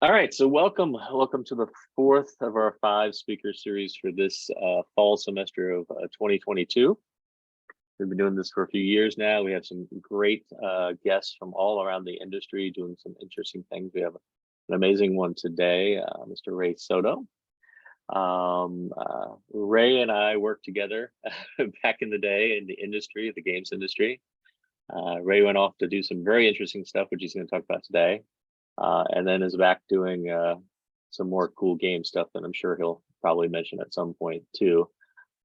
All right, so welcome to the fourth of our five speaker series for this fall semester of 2022. We've been doing this for a few years now. We have some great guests from all around the industry doing some interesting things. We have an amazing one today, Mr. Ray Soto. Ray and I worked together back in the day in the industry, the games industry. Ray went off to do some very interesting stuff, which he's going to talk about today. And then is back doing some more cool game stuff that I'm sure he'll probably mention at some point too.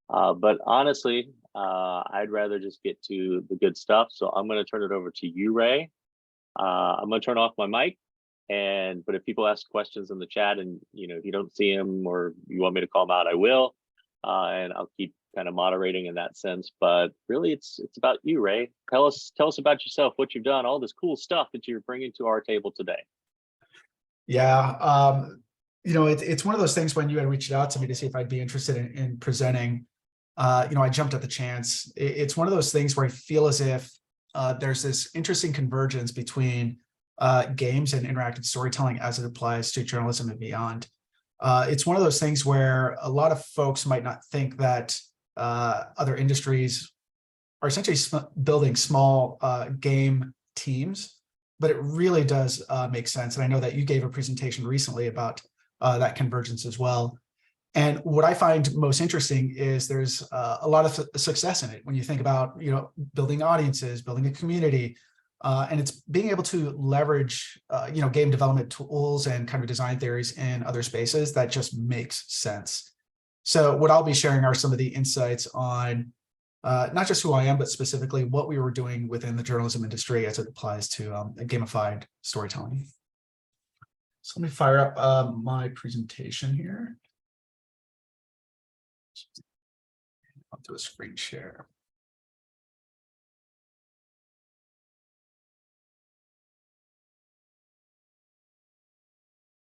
But honestly, I'd rather just get to the good stuff. So I'm going to turn it over to you, Ray. I'm going to turn off my mic. But if people ask questions in the chat and if you don't see them or you want me to call them out, I will. And I'll keep kind of moderating in that sense. But really, it's about you, Ray. Tell us about yourself, what you've done, all this cool stuff that you're bringing to our table today. Yeah, it's one of those things when you had reached out to me to see if I'd be interested in presenting. I jumped at the chance. It's one of those things where I feel as if there's this interesting convergence between games and interactive storytelling as it applies to journalism and beyond. It's one of those things where a lot of folks might not think that other industries are essentially building small game teams, but it really does make sense. And I know that you gave a presentation recently about that convergence as well. And what I find most interesting is there's a lot of success in it when you think about, building audiences, building a community, and it's being able to leverage, game development tools and kind of design theories in other spaces that just makes sense. So what I'll be sharing are some of the insights on not just who I am, but specifically what we were doing within the journalism industry as it applies to gamified storytelling. So let me fire up my presentation here. I'll do a screen share.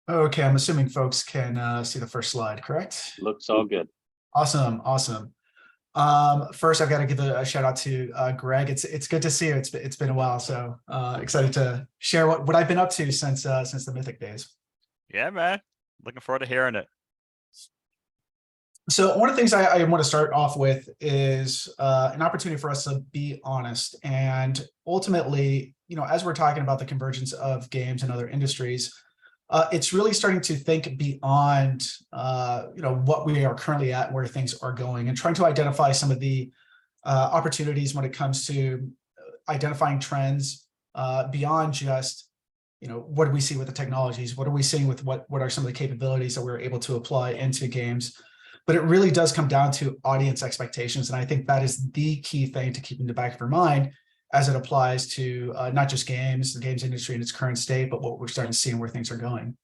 Okay, I'm assuming folks can see the first slide, correct? Looks all good. Awesome. First, I've got to give a shout out to Greg. It's good to see you. It's been a while, so excited to share what I've been up to since the Mythic days. Yeah, man. Looking forward to hearing it. So one of the things I want to start off with is an opportunity for us to be honest. And ultimately, as we're talking about the convergence of games and other industries, it's really starting to think beyond, what we are currently at, where things are going, and trying to identify some of the opportunities when it comes to identifying trends beyond just, what do we see with the technologies? What are we seeing with what are some of the capabilities that we're able to apply into games? But it really does come down to audience expectations. And I think that is the key thing to keep in the back of your mind as it applies to not just games, the games industry in its current state, but what we're starting to see and where things are going.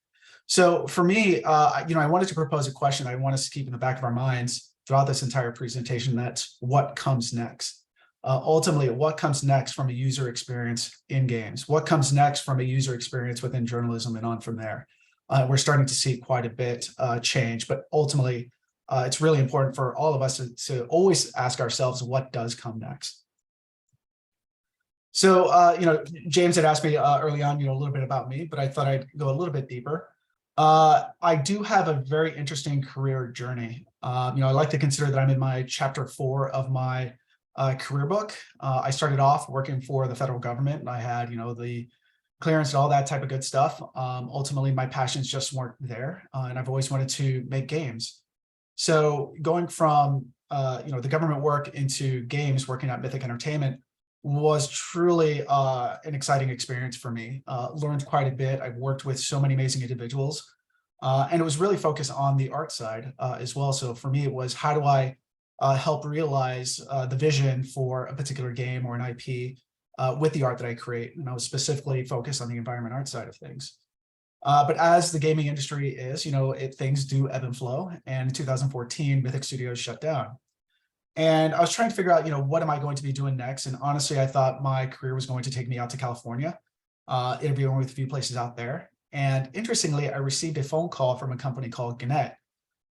So for me, I wanted to propose a question I want us to keep in the back of our minds throughout this entire presentation. That's what comes next. Ultimately, what comes next from a user experience in games? What comes next from a user experience within journalism and on from there? We're starting to see quite a bit change, but ultimately, it's really important for all of us to always ask ourselves, what does come next? So, James had asked me early on, a little bit about me, but I thought I'd go a little bit deeper. I do have a very interesting career journey. I like to consider that I'm in my chapter 4 of my career book. I started off working for the federal government, and I had, the clearance and all that type of good stuff. Ultimately, my passions just weren't there, and I've always wanted to make games. So going from, the government work into games, working at Mythic Entertainment, was truly an exciting experience for me. Learned quite a bit. I've worked with so many amazing individuals, and it was really focused on the art side as well. So for me, it was, how do I help realize the vision for a particular game or an IP with the art that I create? And I was specifically focused on the environment art side of things. But as the gaming industry is, things do ebb and flow. And in 2014, Mythic Studios shut down. And I was trying to figure out, what am I going to be doing next? And honestly, I thought my career was going to take me out to California, interviewing with a few places out there. And interestingly, I received a phone call from a company called Gannett.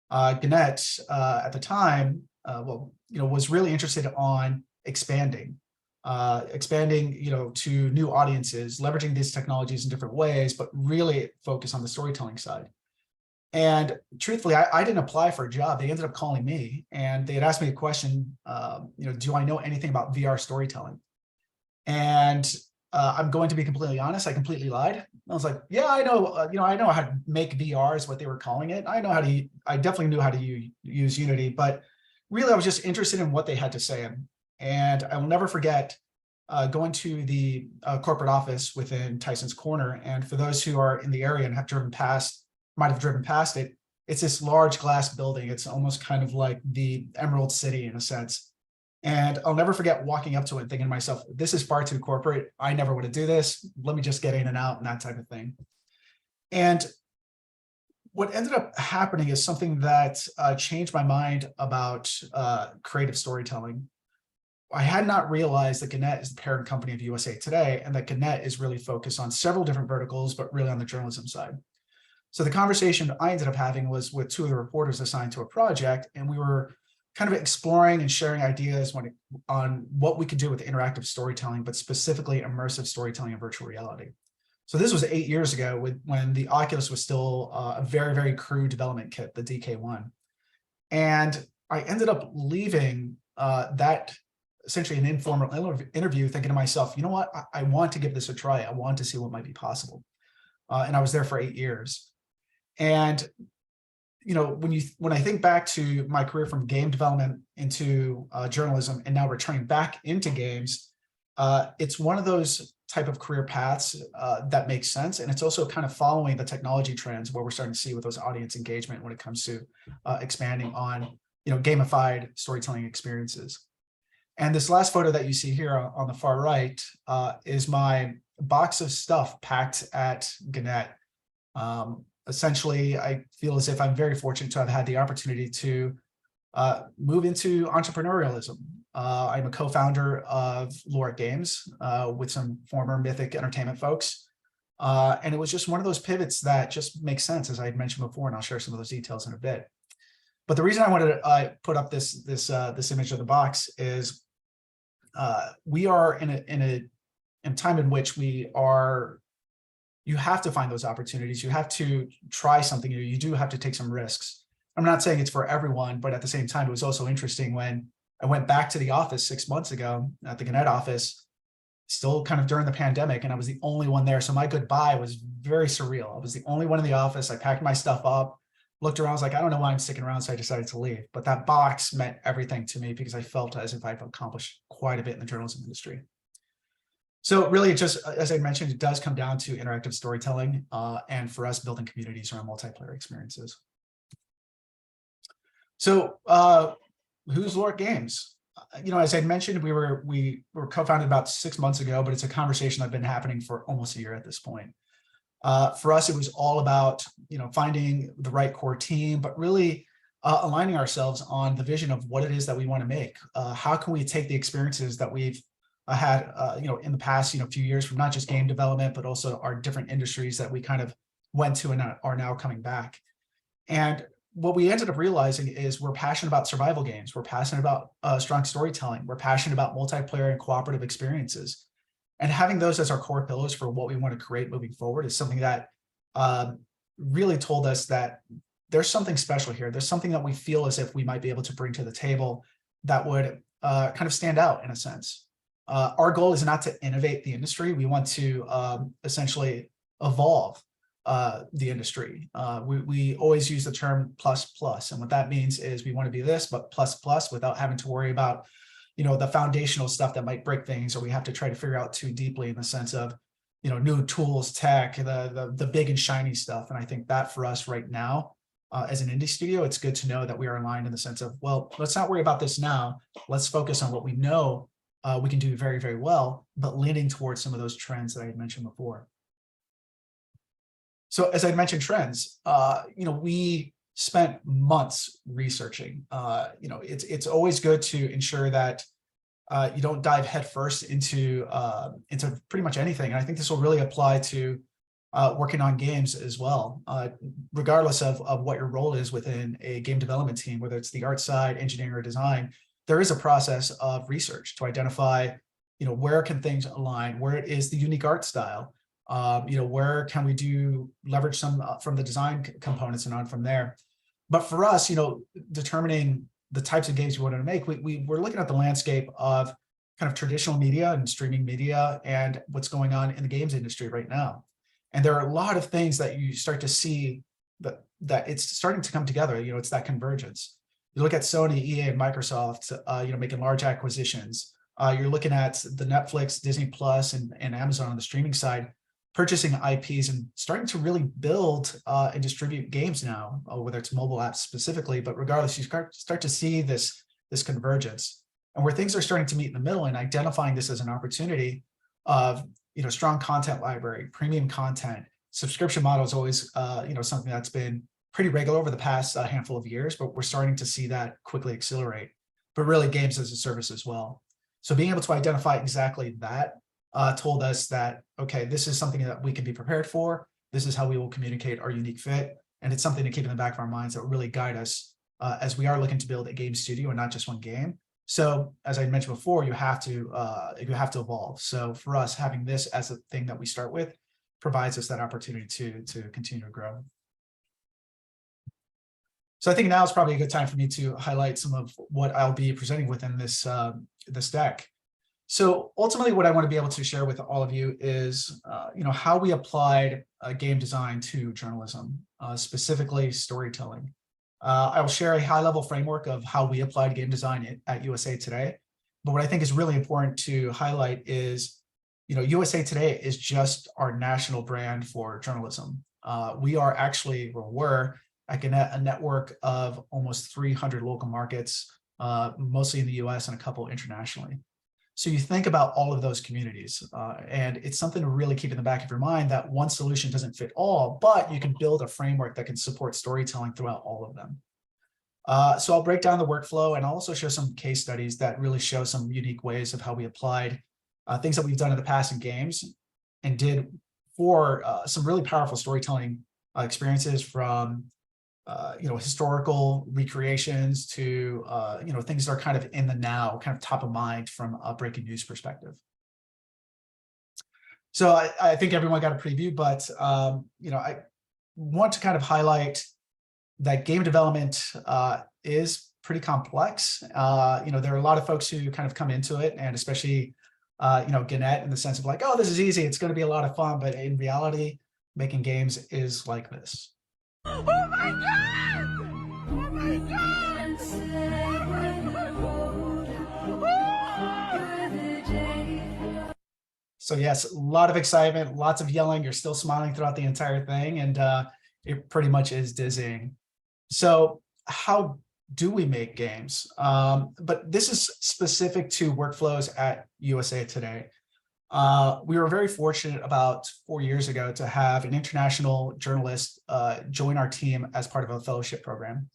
Gannett, at the time, was really interested on expanding. expanding, to new audiences, leveraging these technologies in different ways, but really focus on the storytelling side. And truthfully, I didn't apply for a job. They ended up calling me, and they had asked me a question, do I know anything about VR storytelling? And I'm going to be completely honest, I completely lied. I was like, yeah, I know, I know how to make VR is what they were calling it. I definitely knew how to use Unity, but really I was just interested in what they had to say. And I will never forget going to the corporate office within Tyson's Corner. And for those who are in the area and might have driven past it, it's this large glass building. It's almost kind of like the Emerald City in a sense. And I'll never forget walking up to it and thinking to myself, this is far too corporate. I never want to do this. Let me just get in and out and that type of thing. And what ended up happening is something that changed my mind about creative storytelling. I had not realized that Gannett is the parent company of USA Today, and that Gannett is really focused on several different verticals, but really on the journalism side. So the conversation I ended up having was with two of the reporters assigned to a project, and we were kind of exploring and sharing ideas on what we could do with interactive storytelling, but specifically immersive storytelling and virtual reality. So this was 8 years ago when the Oculus was still a very, very crude development kit, the DK1. And I ended up leaving that essentially an informal interview thinking to myself, you know what, I want to give this a try. I want to see what might be possible. And I was there for 8 years. And when I think back to my career from game development into journalism and now returning back into games, it's one of those type of career paths that makes sense. And it's also kind of following the technology trends where we're starting to see with those audience engagement when it comes to expanding on, gamified storytelling experiences. And this last photo that you see here on the far right is my box of stuff packed at Gannett. Essentially, I feel as if I'm very fortunate to have had the opportunity to move into entrepreneurialism. I'm a co-founder of Lorik Games with some former Mythic Entertainment folks. And it was just one of those pivots that just makes sense, as I had mentioned before, and I'll share some of those details in a bit. But the reason I wanted to put up this image of the box is we are in a time in which you have to find those opportunities. You have to try something new. You do have to take some risks. I'm not saying it's for everyone, but at the same time, it was also interesting when I went back to the office 6 months ago at the Gannett office, still kind of during the pandemic, and I was the only one there. So my goodbye was very surreal. I was the only one in the office. I packed my stuff up, looked around, I was like, I don't know why I'm sticking around. So I decided to leave. But that box meant everything to me because I felt as if I've accomplished quite a bit in the journalism industry. So really, it just, as I mentioned, it does come down to interactive storytelling and for us building communities around multiplayer experiences. So who's Lorik Games? As I mentioned, we were co-founded about 6 months ago, but it's a conversation that's been happening for almost a year at this point. For us, it was all about finding the right core team, but really aligning ourselves on the vision of what it is that we want to make. How can we take the experiences that we've had in the past few years from not just game development, but also our different industries that we kind of went to and are now coming back. And what we ended up realizing is we're passionate about survival games. We're passionate about strong storytelling. We're passionate about multiplayer and cooperative experiences. And having those as our core pillars for what we want to create moving forward is something that really told us that there's something special here. There's something that we feel as if we might be able to bring to the table that would kind of stand out in a sense. Our goal is not to innovate the industry. We want to essentially evolve the industry. We always use the term plus plus. And what that means is we want to be this, but plus plus without having to worry about, the foundational stuff that might break things, or we have to try to figure out too deeply in the sense of, new tools, tech, the big and shiny stuff. And I think that for us right now, as an indie studio, it's good to know that we are aligned in the sense of, well, let's not worry about this now. Let's focus on what we know we can do very, very well, but leaning towards some of those trends that I had mentioned before. So as I mentioned trends, we spent months researching. It's always good to ensure that you don't dive headfirst into pretty much anything. And I think this will really apply to working on games as well, regardless of what your role is within a game development team, whether it's the art side, engineering, or design. There is a process of research to identify, where can things align? Where is the unique art style? Where can we leverage some from the design components and on from there? But for us, determining the types of games we wanted to make, we're looking at the landscape of kind of traditional media and streaming media and what's going on in the games industry right now. And there are a lot of things that you start to see that it's starting to come together. It's that convergence. You look at Sony, EA, and Microsoft, making large acquisitions. You're looking at the Netflix, Disney Plus, and Amazon on the streaming side, purchasing IPs and starting to really build and distribute games now, whether it's mobile apps specifically, but regardless, you start to see this convergence, and where things are starting to meet in the middle and identifying this as an opportunity of strong content library, premium content. Subscription model is always something that's been pretty regular over the past handful of years, but we're starting to see that quickly accelerate, but really games as a service as well. So being able to identify exactly that told us that, okay, this is something that we can be prepared for. This is how we will communicate our unique fit. And it's something to keep in the back of our minds that will really guide us as we are looking to build a game studio and not just one game. So as I mentioned before, you have to evolve. So for us, having this as a thing that we start with provides us that opportunity to continue to grow. So I think now is probably a good time for me to highlight some of what I'll be presenting within this deck. So ultimately, what I want to be able to share with all of you is, how we applied game design to journalism, specifically storytelling. I will share a high-level framework of how we applied game design at USA Today. But what I think is really important to highlight is, USA Today is just our national brand for journalism. We are actually, or were, a network of almost 300 local markets, mostly in the US and a couple internationally. So you think about all of those communities, and it's something to really keep in the back of your mind that one solution doesn't fit all, but you can build a framework that can support storytelling throughout all of them. So I'll break down the workflow and I'll also show some case studies that really show some unique ways of how we applied things that we've done in the past in games and did for some really powerful storytelling experiences, from historical recreations to things that are kind of in the now, kind of top of mind from a breaking news perspective. So I think everyone got a preview, but I want to kind of highlight that game development is pretty complex. There are a lot of folks who kind of come into it, and especially Gannett, in the sense of like, oh, this is easy, it's going to be a lot of fun, but in reality, making games is like this. Oh my God! Oh my God! So yes, a lot of excitement, lots of yelling. You're still smiling throughout the entire thing, and it pretty much is dizzying. So how do we make games? But this is specific to workflows at USA Today. We were very fortunate about 4 years ago to have an international journalist join our team as part of a fellowship program.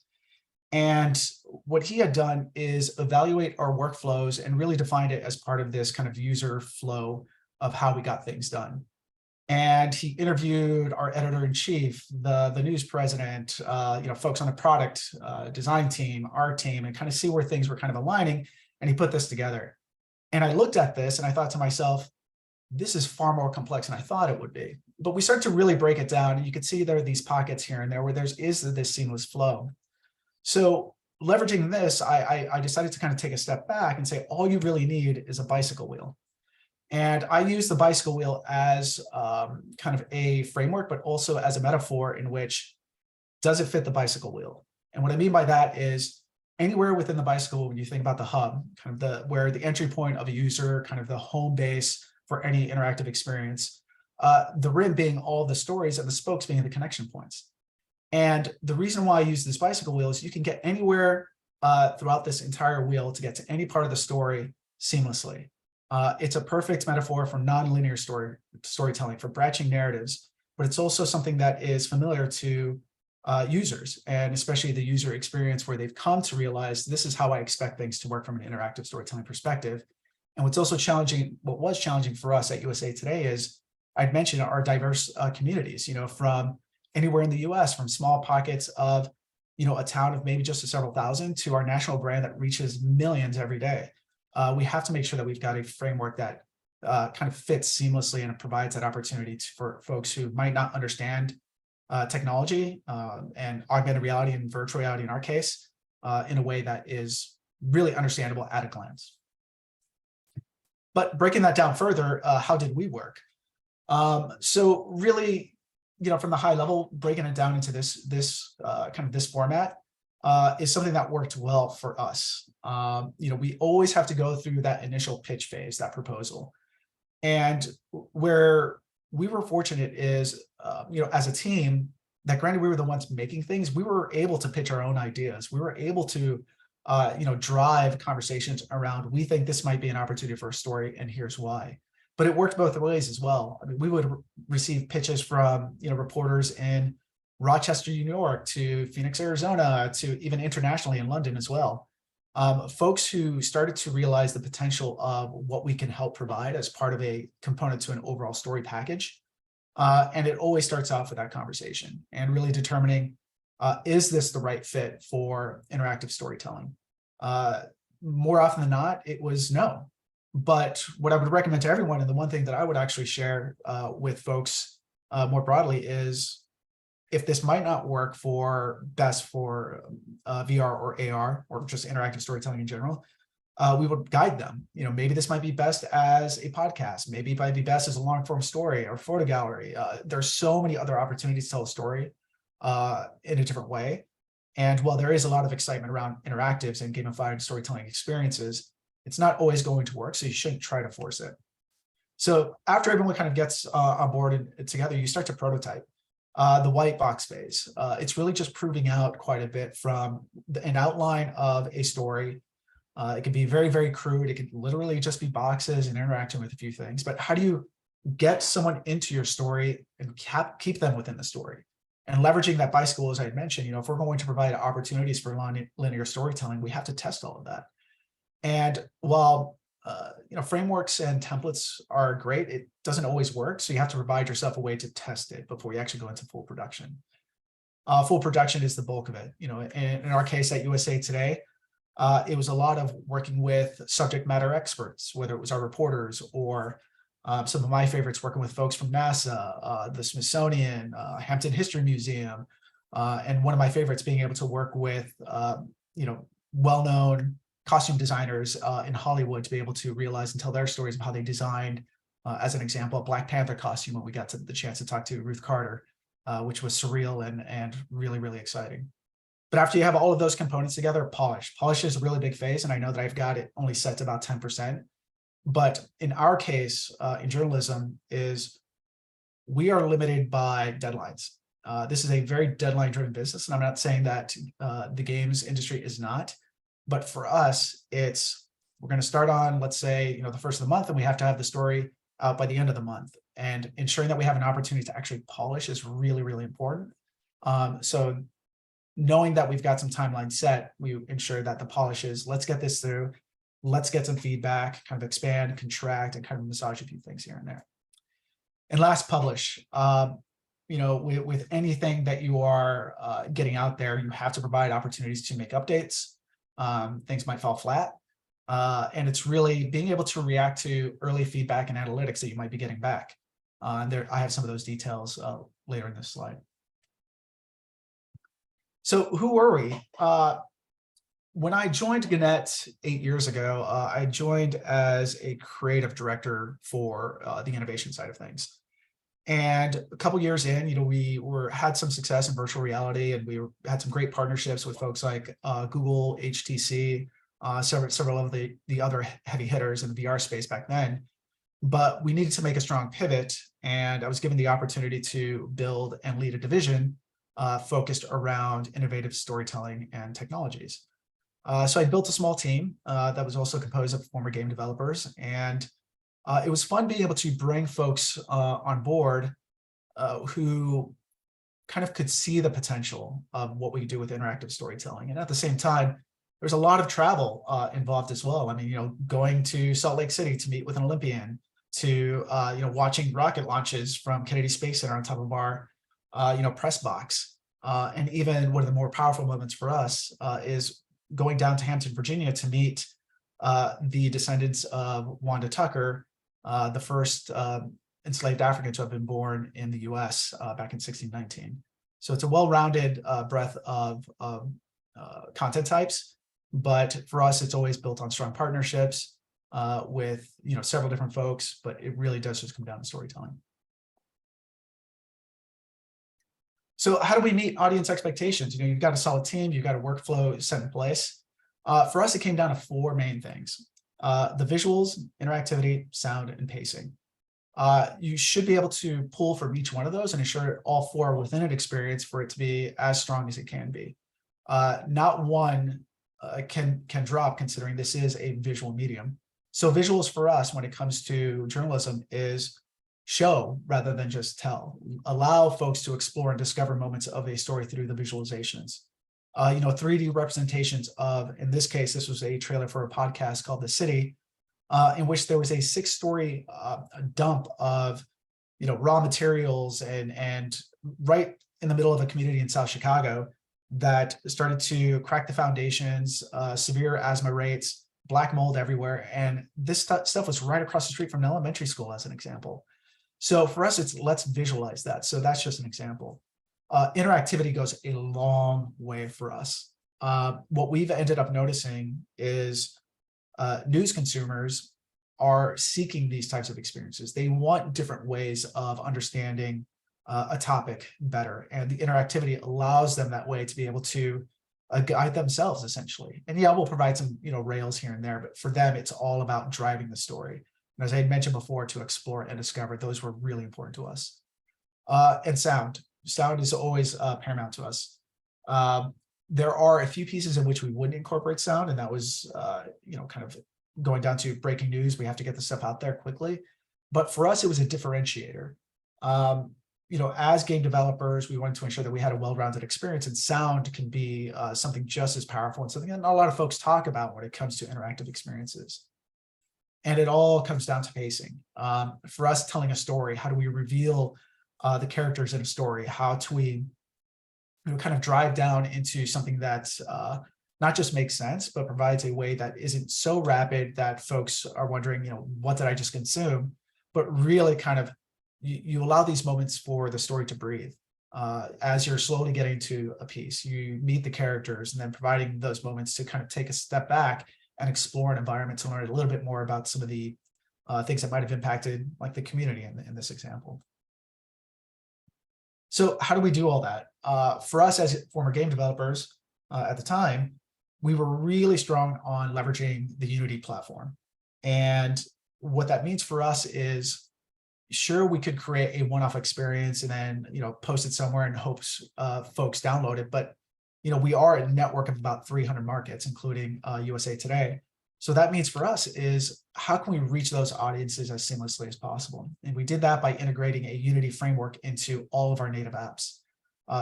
And what he had done is evaluate our workflows and really defined it as part of this kind of user flow of how we got things done. And he interviewed our editor-in-chief, the news president, folks on the product design team, our team, and kind of see where things were kind of aligning. And he put this together. And I looked at this and I thought to myself, this is far more complex than I thought it would be. But we start to really break it down, and you can see there are these pockets here and there where is this seamless flow. So leveraging this, I decided to kind of take a step back and say, all you really need is a bicycle wheel. And I use the bicycle wheel as kind of a framework, but also as a metaphor in which, does it fit the bicycle wheel? And what I mean by that is anywhere within the bicycle, when you think about the hub, kind of where the entry point of a user, kind of the home base for any interactive experience, the rim being all the stories and the spokes being the connection points. And the reason why I use this bicycle wheel is you can get anywhere throughout this entire wheel to get to any part of the story seamlessly. It's a perfect metaphor for non-linear storytelling, for branching narratives, but it's also something that is familiar to users, and especially the user experience, where they've come to realize this is how I expect things to work from an interactive storytelling perspective. And what's also challenging, what was challenging for us at USA Today is, I'd mentioned our diverse communities, from anywhere in the US, from small pockets of, a town of maybe just several thousand to our national brand that reaches millions every day. we have to make sure that we've got a framework that kind of fits seamlessly and provides that opportunity for folks who might not understand technology and augmented reality and virtual reality in our case in a way that is really understandable at a glance. But breaking that down further, how did we work? So really, from the high level, breaking it down into this format is something that worked well for us. We always have to go through that initial pitch phase, that proposal. And where we were fortunate is, as a team, that granted we were the ones making things, we were able to pitch our own ideas. We were able to, drive conversations around, we think this might be an opportunity for a story, and here's why. But it worked both ways as well. I mean, we would receive pitches from, reporters in Rochester, New York, to Phoenix, Arizona, to even internationally in London as well. Folks who started to realize the potential of what we can help provide as part of a component to an overall story package. And it always starts off with that conversation and really determining, is this the right fit for interactive storytelling? More often than not, it was no. But what I would recommend to everyone, and the one thing that I would actually share with folks more broadly, is if this might not work best for VR or AR or just interactive storytelling in general, we would guide them. Maybe this might be best as a podcast. Maybe it might be best as a long form story or photo gallery. There's so many other opportunities to tell a story in a different way. And while there is a lot of excitement around interactives and gamified storytelling experiences, it's not always going to work. So you shouldn't try to force it. So after everyone kind of gets on board and together, you start to prototype. The white box phase. It's really just proving out quite a bit from an outline of a story. It can be very, very crude. It could literally just be boxes and interacting with a few things. But how do you get someone into your story and keep them within the story? And leveraging that bicycle, as I had mentioned, if we're going to provide opportunities for linear storytelling, we have to test all of that. And while frameworks and templates are great, it doesn't always work. So you have to provide yourself a way to test it before you actually go into full production. Full production is the bulk of it. In our case at USA Today, it was a lot of working with subject matter experts, whether it was our reporters or some of my favorites, working with folks from NASA, the Smithsonian, Hampton History Museum, and one of my favorites being able to work with well-known costume designers in Hollywood to be able to realize and tell their stories of how they designed, as an example, a Black Panther costume when we got the chance to talk to Ruth Carter, which was surreal and really, really exciting. But after you have all of those components together, polish. Polish is a really big phase, and I know that I've got it only set to about 10%. But in our case, in journalism, we are limited by deadlines. This is a very deadline-driven business, and I'm not saying that the games industry is not. But for us, we're going to start on, let's say, the first of the month, and we have to have the story out by the end of the month. And ensuring that we have an opportunity to actually polish is really, really important. So knowing that we've got some timeline set, we ensure that the polish is, let's get this through, let's get some feedback, kind of expand, contract, and kind of massage a few things here and there. And last, publish. With anything that you are getting out there, you have to provide opportunities to make updates. Things might fall flat. And it's really being able to react to early feedback and analytics that you might be getting back. I have some of those details later in this slide. So who were we? When I joined Gannett 8 years ago, I joined as a creative director for the innovation side of things. And a couple years in, we had some success in virtual reality, and we had some great partnerships with folks like Google, HTC, several of the other heavy hitters in the VR space back then. But we needed to make a strong pivot, and I was given the opportunity to build and lead a division focused around innovative storytelling and technologies. So I built a small team that was also composed of former game developers, and it was fun being able to bring folks on board who kind of could see the potential of what we do with interactive storytelling. And at the same time, there's a lot of travel involved as well. I mean, going to Salt Lake City to meet with an Olympian, to watching rocket launches from Kennedy Space Center on top of our press box. And even one of the more powerful moments for us is going down to Hampton, Virginia to meet the descendants of Wanda Tucker, the first enslaved African to have been born in the US back in 1619. So it's a well-rounded breadth of content types, but for us, it's always built on strong partnerships with several different folks, but it really does just come down to storytelling. So how do we meet audience expectations? You've got a solid team, you've got a workflow set in place. For us, it came down to four main things: the visuals, interactivity, sound, and pacing. You should be able to pull from each one of those and ensure all four are within an experience for it to be as strong as it can be. Not one can drop, considering this is a visual medium. So visuals for us, when it comes to journalism, is show rather than just tell. Allow folks to explore and discover moments of a story through the visualizations. 3D representations of, in this case, this was a trailer for a podcast called The City, in which there was a 6-story dump of raw materials and right in the middle of a community in South Chicago that started to crack the foundations, severe asthma rates, black mold everywhere. And this stuff was right across the street from an elementary school, as an example. So for us, it's let's visualize that. So that's just an example. Interactivity goes a long way for us. What we've ended up noticing is news consumers are seeking these types of experiences. They want different ways of understanding a topic better, and the interactivity allows them that way to be able to guide themselves, essentially. And yeah, we'll provide some rails here and there, but for them, it's all about driving the story. And as I had mentioned before, to explore and discover, those were really important to us. And sound is always paramount to us. There are a few pieces in which we wouldn't incorporate sound, and that was kind of going down to breaking news. We have to get the stuff out there quickly. But for us, it was a differentiator. As game developers, we wanted to ensure that we had a well-rounded experience, and sound can be something just as powerful and something that not a lot of folks talk about when it comes to interactive experiences. And it all comes down to pacing. For us, telling a story, how do we reveal the characters in a story? How do we kind of drive down into something that's not just makes sense, but provides a way that isn't so rapid that folks are wondering, what did I just consume? But really kind of, you allow these moments for the story to breathe. As you're slowly getting to a piece, you meet the characters, and then providing those moments to kind of take a step back and explore an environment to learn a little bit more about some of the things that might have impacted, like, the community in this example. So how do we do all that? For us as former game developers at the time, we were really strong on leveraging the Unity platform. And what that means for us is, sure, we could create a one-off experience and then, post it somewhere in hopes folks download it. But, we are a network of about 300 markets, including USA Today. So that means for us is, how can we reach those audiences as seamlessly as possible? And we did that by integrating a Unity framework into all of our native apps.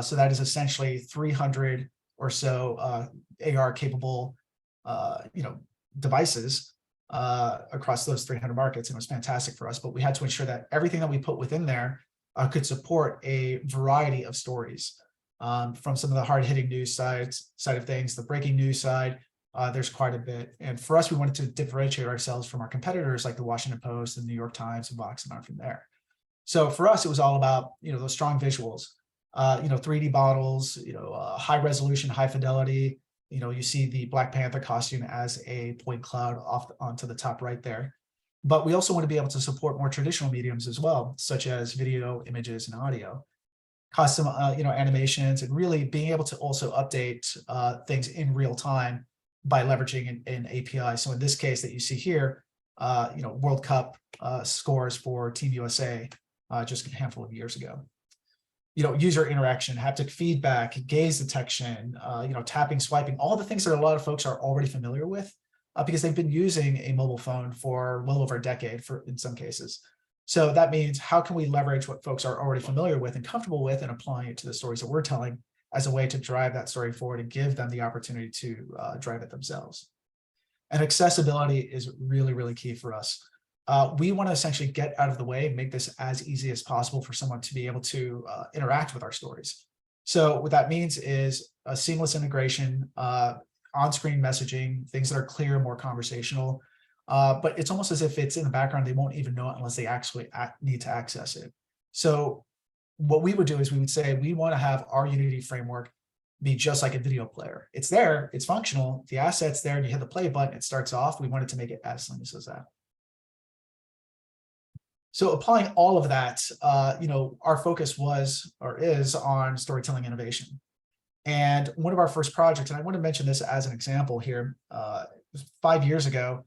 So that is essentially 300 or so AR capable, devices across those 300 markets. And it was fantastic for us, but we had to ensure that everything that we put within there could support a variety of stories, from some of the hard-hitting news side of things, the breaking news side. There's quite a bit. And for us, we wanted to differentiate ourselves from our competitors like the Washington Post and New York Times and Vox, and on from there. So for us, it was all about, those strong visuals, 3D models, high resolution, high fidelity. You see the Black Panther costume as a point cloud off onto the top right there. But we also want to be able to support more traditional mediums as well, such as video, images, and audio. Custom, animations, and really being able to also update things in real time by leveraging an API. So in this case that you see here, World Cup scores for Team USA just a handful of years ago. User interaction, haptic feedback, gaze detection, tapping, swiping, all the things that a lot of folks are already familiar with because they've been using a mobile phone for well over a decade in some cases. So that means, how can we leverage what folks are already familiar with and comfortable with and applying it to the stories that we're telling as a way to drive that story forward and give them the opportunity to drive it themselves. And accessibility is really, really key for us. We want to essentially get out of the way and make this as easy as possible for someone to be able to interact with our stories. So what that means is a seamless integration. Our on-screen messaging, things that are clear, more conversational. But it's almost as if it's in the background. They won't even know it unless they actually need to access it. So what we would do is we would say, we want to have our Unity framework be just like a video player. It's there, it's functional, the asset's there, and you hit the play button, it starts off. We wanted to make it as seamless as that. So applying all of that, our focus was or is on storytelling innovation. And one of our first projects, and I want to mention this as an example here, 5 years ago,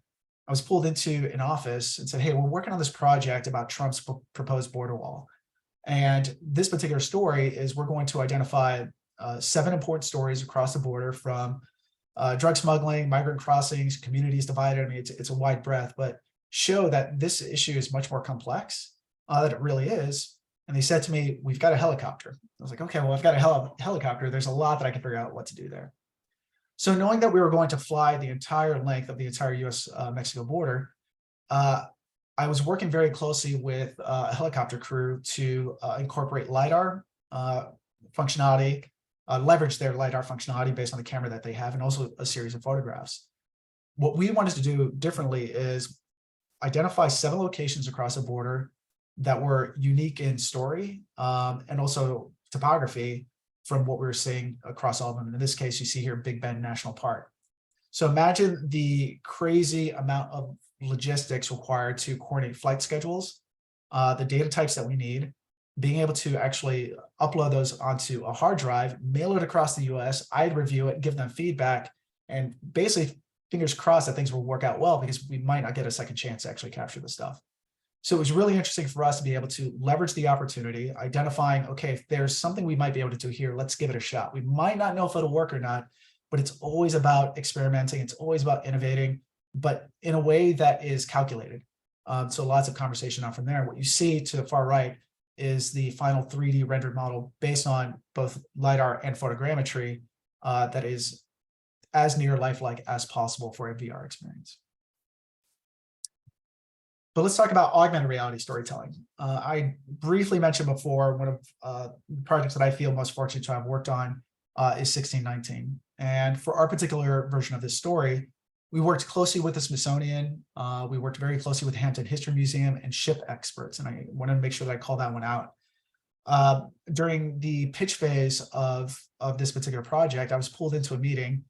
I was pulled into an office and said, hey, we're working on this project about Trump's proposed border wall. And this particular story is we're going to identify 7 important stories across the border, from drug smuggling, migrant crossings, communities divided. I mean, it's a wide breadth, but show that this issue is much more complex than it really is. And they said to me, we've got a helicopter. I was like, okay, well, I've got a helicopter. There's a lot that I can figure out what to do there. So knowing that we were going to fly the entire length of the entire US-Mexico border, I was working very closely with a helicopter crew to incorporate LiDAR functionality, leverage their LiDAR functionality based on the camera that they have, and also a series of photographs. What we wanted to do differently is identify 7 locations across the border that were unique in story and also topography from what we were seeing across all of them. In this case, you see here Big Bend National Park. So imagine the crazy amount of logistics required to coordinate flight schedules, the data types that we need, being able to actually upload those onto a hard drive, mail it across the US, I'd review it, give them feedback, and basically fingers crossed that things will work out well, because we might not get a second chance to actually capture the stuff. So it was really interesting for us to be able to leverage the opportunity, identifying, okay, if there's something we might be able to do here, let's give it a shot. We might not know if it'll work or not, but it's always about experimenting. It's always about innovating, but in a way that is calculated. So lots of conversation on from there. What you see to the far right is the final 3D rendered model based on both LiDAR and photogrammetry that is as near lifelike as possible for a VR experience. But let's talk about augmented reality storytelling. I briefly mentioned before, one of the projects that I feel most fortunate to have worked on is 1619. And for our particular version of this story, we worked closely with the Smithsonian. We worked very closely with the Hampton History Museum and ship experts. And I wanted to make sure that I call that one out. During the pitch phase of this particular project, I was pulled into a meeting,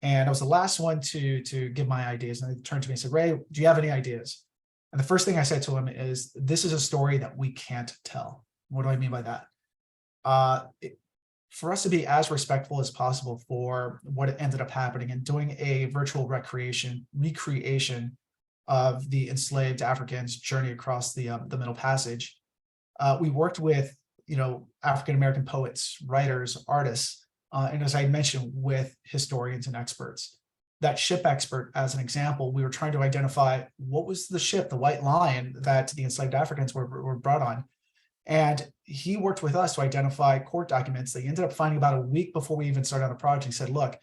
and I was the last one to give my ideas. And they turned to me and said, Ray, do you have any ideas? And the first thing I said to him is, this is a story that we can't tell. What do I mean by that? For us to be as respectful as possible for what ended up happening and doing a virtual recreation of the enslaved Africans' journey across the Middle Passage, we worked with African-American poets, writers, artists, and as I mentioned, with historians and experts. That ship expert, as an example, we were trying to identify what was the ship, the White Lion, that the enslaved Africans were brought on. And he worked with us to identify court documents that he ended up finding about a week before we even started on the project. He said, look,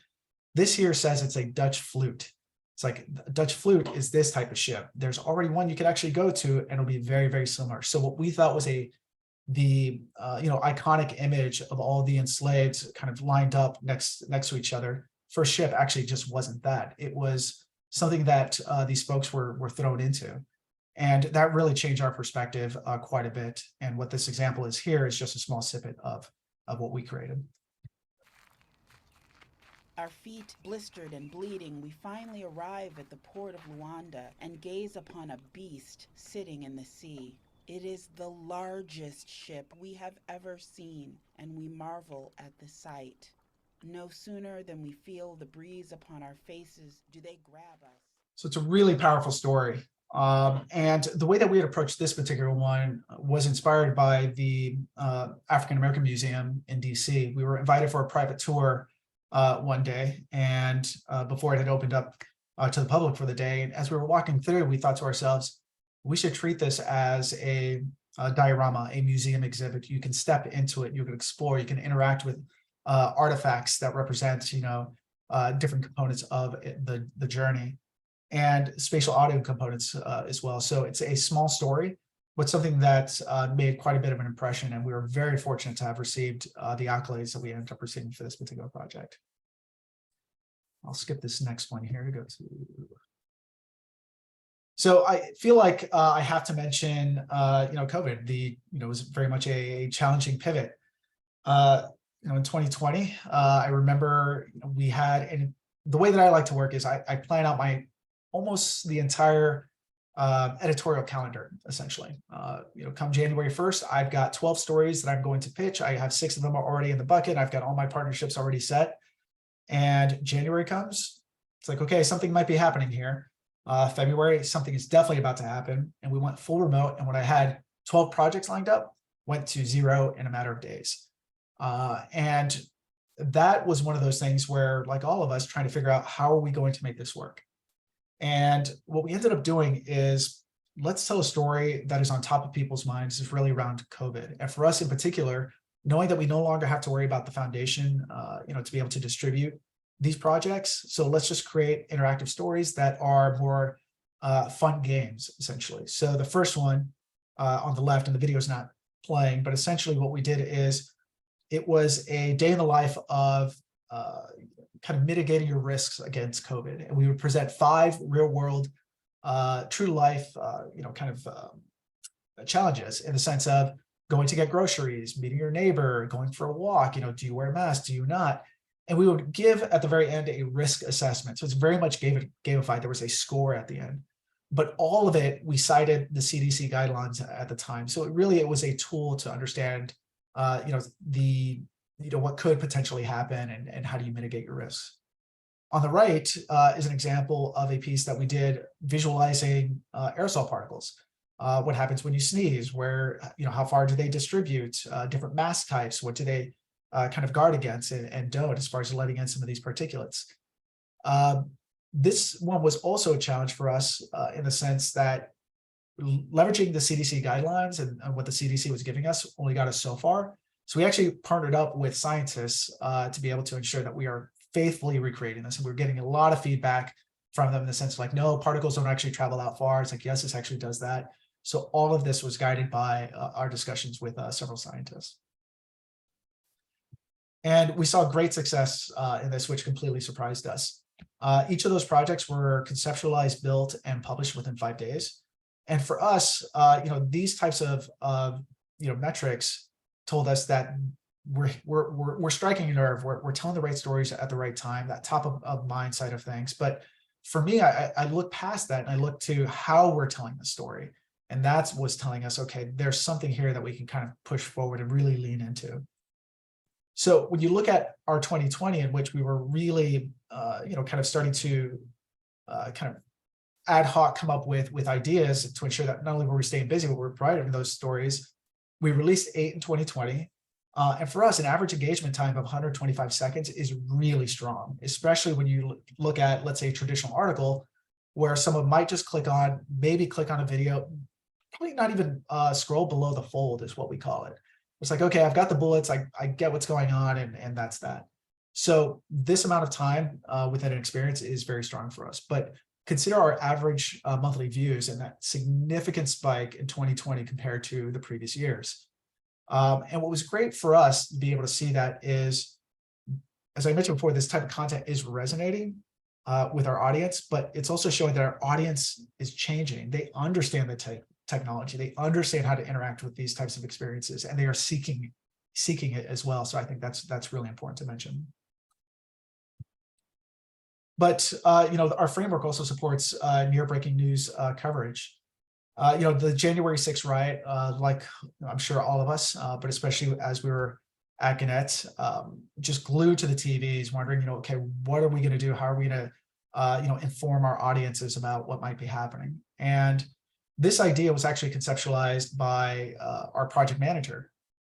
this here says it's a Dutch flute. It's like, a Dutch flute is this type of ship. There's already one you could actually go to, and it'll be very, very similar. So what we thought was the iconic image of all the enslaved kind of lined up next to each other for a ship actually just wasn't that. It was something that these folks were thrown into. And that really changed our perspective quite a bit. And what this example is here is just a small snippet of what we created. Our feet blistered and bleeding, we finally arrive at the port of Luanda and gaze upon a beast sitting in the sea. It is the largest ship we have ever seen, and we marvel at the sight. No sooner than we feel the breeze upon our faces do they grab us. So it's a really powerful story. And the way that we had approached this particular one was inspired by the African American Museum in DC. We were invited for a private tour one day, and before it had opened up to the public for the day. And as we were walking through, we thought to ourselves, we should treat this as a diorama, a museum exhibit. You can step into it, you can explore, you can interact with artifacts that represent, different components of the journey, and spatial audio components as well. So it's a small story, but something that made quite a bit of an impression, and we were very fortunate to have received the accolades that we ended up receiving for this particular project. I'll skip this next one here to go to. So I feel like I have to mention, COVID. Was very much a challenging pivot. In 2020, I remember we had, and the way that I like to work is I plan out my almost the entire editorial calendar, essentially. Come January 1st, I've got 12 stories that I'm going to pitch. I have 6 of them already in the bucket. I've got all my partnerships already set. And January comes, it's like, okay, something might be happening here. February, something is definitely about to happen. And we went full remote. And when I had 12 projects lined up, went to 0 in a matter of days. And that was one of those things where, like all of us, trying to figure out how are we going to make this work. And what we ended up doing is, let's tell a story that is on top of people's minds, is really around COVID. And for us in particular, knowing that we no longer have to worry about the foundation, to be able to distribute these projects. So let's just create interactive stories that are more fun games, essentially. So the first one on the left, and the video is not playing, but essentially what we did is, it was a day in the life of kind of mitigating your risks against COVID. And we would present 5 real world, true life, challenges, in the sense of going to get groceries, meeting your neighbor, going for a walk, do you wear a mask, do you not? And we would give at the very end a risk assessment. So it's very much gamified. There was a score at the end, but all of it, we cited the CDC guidelines at the time. So it was a tool to understand, what could potentially happen and how do you mitigate your risks. On the right is an example of a piece that we did visualizing aerosol particles. What happens when you sneeze? Where, how far do they distribute? Different mask types. What do they kind of guard against and don't, as far as letting in some of these particulates? This one was also a challenge for us in the sense that leveraging the CDC guidelines and what the CDC was giving us only got us so far. So we actually partnered up with scientists to be able to ensure that we are faithfully recreating this. And we're getting a lot of feedback from them in the sense of like, no, particles don't actually travel that far. It's like, yes, this actually does that. So all of this was guided by our discussions with several scientists. And we saw great success in this, which completely surprised us. Each of those projects were conceptualized, built, and published within 5 days. And for us, these types of metrics told us that we're striking a nerve. We're telling the right stories at the right time, that top of mind side of things. But for me, I look past that and I look to how we're telling the story. And that's what's telling us, okay, there's something here that we can kind of push forward and really lean into. So when you look at our 2020, in which we were really, kind of starting to kind of ad hoc come up with ideas to ensure that not only were we staying busy, but we're providing those stories. We released 8 in 2020. And for us, an average engagement time of 125 seconds is really strong, especially when you look at, let's say, a traditional article where someone might just click on a video, probably not even scroll below the fold is what we call it. It's like, okay, I've got the bullets, I get what's going on, and that's that. So this amount of time within an experience is very strong for us. But consider our average monthly views and that significant spike in 2020 compared to the previous years. And what was great for us to be able to see that is, as I mentioned before, this type of content is resonating with our audience, but it's also showing that our audience is changing. They understand the technology, they understand how to interact with these types of experiences, and they are seeking it as well. So I think that's really important to mention. But our framework also supports near breaking news coverage. The January 6th riot, like I'm sure all of us, but especially as we were at Gannett, just glued to the TVs, wondering, okay, what are we going to do? How are we going to, inform our audiences about what might be happening? And this idea was actually conceptualized by our project manager.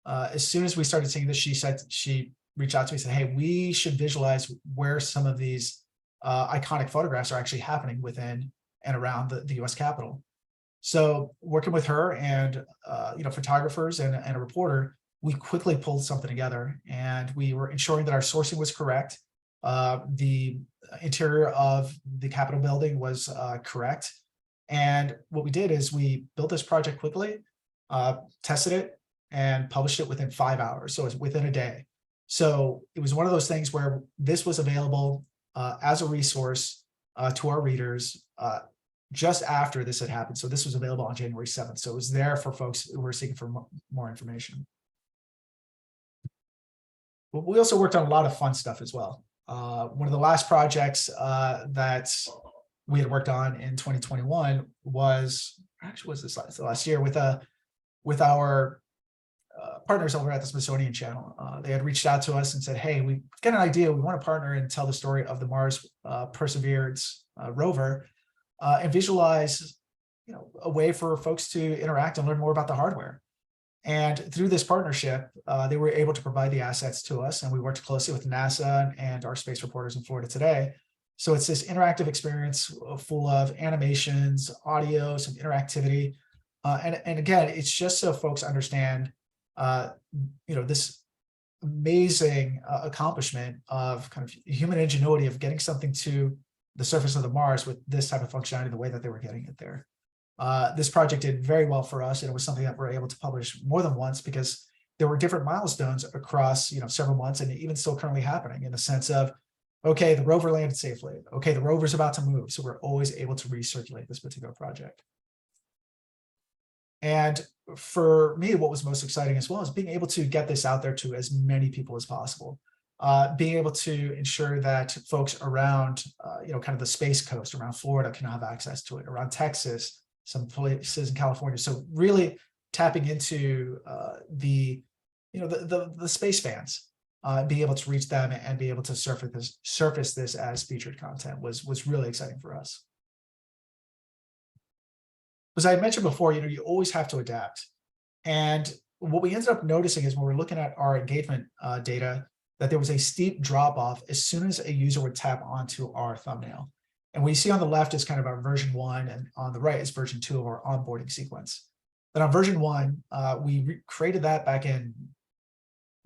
As soon as we started seeing this, she reached out to me and said, hey, we should visualize where some of these iconic photographs are actually happening within and around the US Capitol. So working with her and photographers and a reporter, we quickly pulled something together, and we were ensuring that our sourcing was correct. The interior of the Capitol building was correct. And what we did is we built this project quickly, tested it, and published it within 5 hours. So it was within a day. So it was one of those things where this was available as a resource to our readers just after this had happened. So this was available on January 7th. So it was there for folks who were seeking for more information. But we also worked on a lot of fun stuff as well. One of the last projects that we had worked on in 2021 was this last year with our partners over at the Smithsonian Channel. They had reached out to us and said, hey, we've got an idea. We want to partner and tell the story of the Mars Perseverance rover and visualize, a way for folks to interact and learn more about the hardware. And through this partnership, they were able to provide the assets to us, and we worked closely with NASA and our space reporters in Florida today. So it's this interactive experience full of animations, audio, some interactivity. And again, it's just so folks understand, this amazing accomplishment of kind of human ingenuity of getting something to the surface of the Mars with this type of functionality, the way that they were getting it there. This project did very well for us, and it was something that we're able to publish more than once because there were different milestones across, several months, and even still currently happening in the sense of, okay, the rover landed safely. Okay, the rover's about to move. So we're always able to recirculate this particular project. And for me, what was most exciting as well is being able to get this out there to as many people as possible. Being able to ensure that folks around, kind of the Space Coast around Florida can have access to it, around Texas, some places in California. So really tapping into the space fans, being able to reach them and be able to surface this as featured content was really exciting for us. As I mentioned before, you always have to adapt. And what we ended up noticing is when we're looking at our engagement data, that there was a steep drop off as soon as a user would tap onto our thumbnail. And what you see on the left is kind of our version 1, and on the right is version 2 of our onboarding sequence. But on version 1, we created that back in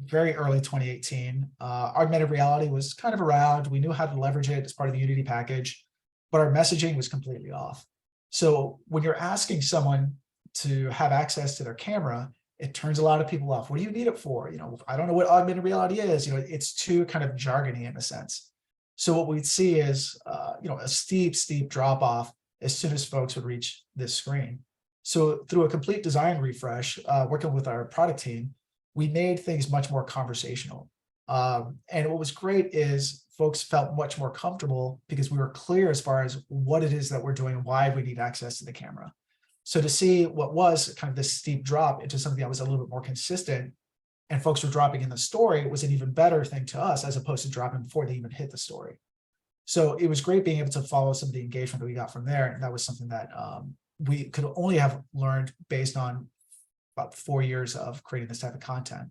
very early 2018. Augmented reality was kind of around. We knew how to leverage it as part of the Unity package, but our messaging was completely off. So when you're asking someone to have access to their camera, it turns a lot of people off. What do you need it for? I don't know what augmented reality is. It's too kind of jargony in a sense. So what we'd see is, a steep drop off as soon as folks would reach this screen. So through a complete design refresh, working with our product team, we made things much more conversational. And what was great is folks felt much more comfortable because we were clear as far as what it is that we're doing and why we need access to the camera. So to see what was kind of this steep drop into something that was a little bit more consistent and folks were dropping in the story was an even better thing to us as opposed to dropping before they even hit the story. So it was great being able to follow some of the engagement that we got from there. And that was something that we could only have learned based on about 4 years of creating this type of content.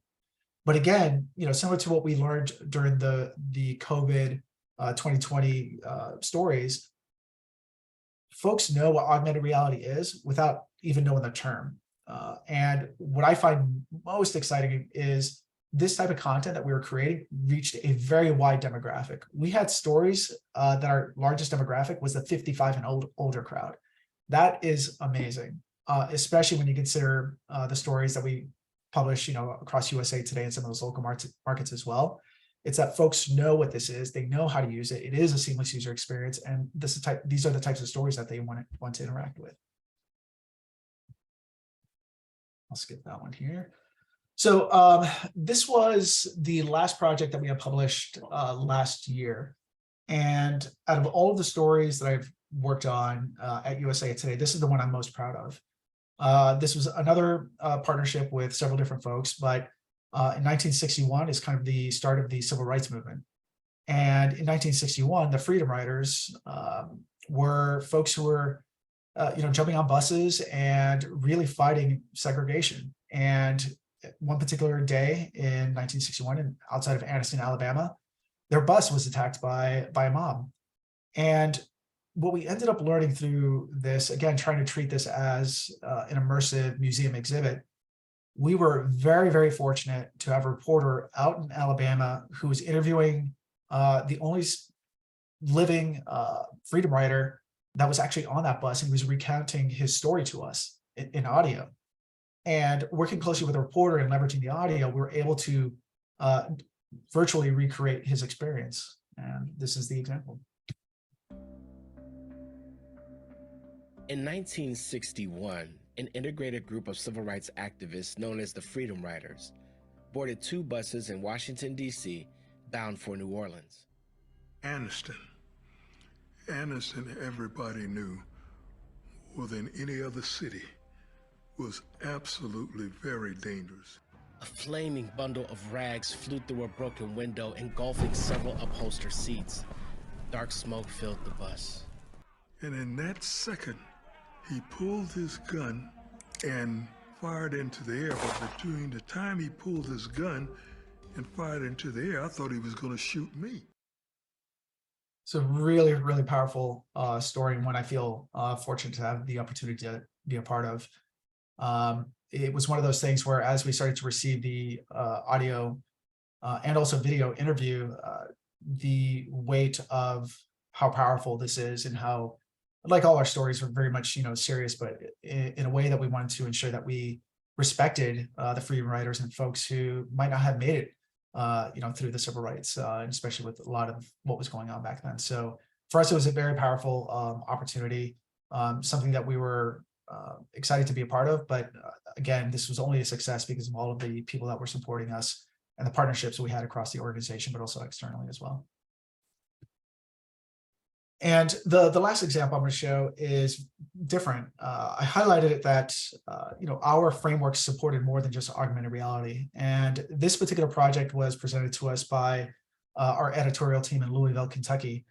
But again, similar to what we learned during the COVID 2020 stories, folks know what augmented reality is without even knowing the term. And what I find most exciting is this type of content that we were creating reached a very wide demographic. We had stories that our largest demographic was the 55 and older crowd. That is amazing, especially when you consider the stories that we publish, across USA Today and some of those local markets as well. It's that folks know what this is. They know how to use it. It is a seamless user experience, and these are the types of stories that they want to interact with. I'll skip that one here. So this was the last project that we had published last year. And out of all of the stories that I've worked on at USA Today, this is the one I'm most proud of. This was another partnership with several different folks, but in 1961 is kind of the start of the civil rights movement. And in 1961, the Freedom Riders were folks who were jumping on buses and really fighting segregation. And one particular day in 1961, outside of Anniston, Alabama, their bus was attacked by a mob. And what we ended up learning through this, again, trying to treat this as an immersive museum exhibit, we were very, very fortunate to have a reporter out in Alabama who was interviewing the only living Freedom Rider that was actually on that bus, and was recounting his story to us in audio. And working closely with a reporter and leveraging the audio, we were able to virtually recreate his experience. And this is the example. In 1961, an integrated group of civil rights activists known as the Freedom Riders boarded 2 buses in Washington, D.C., bound for New Orleans. Anniston, everybody knew more than any other city, was absolutely very dangerous. A flaming bundle of rags flew through a broken window, engulfing several upholstered seats. Dark smoke filled the bus. And in that second, he pulled his gun and fired into the air. But during the time he pulled his gun and fired into the air, I thought he was going to shoot me. It's a really, really powerful story, and one I feel fortunate to have the opportunity to be a part of. It was one of those things where, as we started to receive the audio and also video interview, the weight of how powerful this is, and how, like all our stories, were very much, serious, but in a way that we wanted to ensure that we respected the freedom riders and folks who might not have made it, through the civil rights, and especially with a lot of what was going on back then. So for us, it was a very powerful opportunity, something that we were excited to be a part of. But again, this was only a success because of all of the people that were supporting us and the partnerships we had across the organization, but also externally as well. And the last example I'm going to show is different. I highlighted it that our framework supported more than just augmented reality. And this particular project was presented to us by our editorial team in Louisville, Kentucky.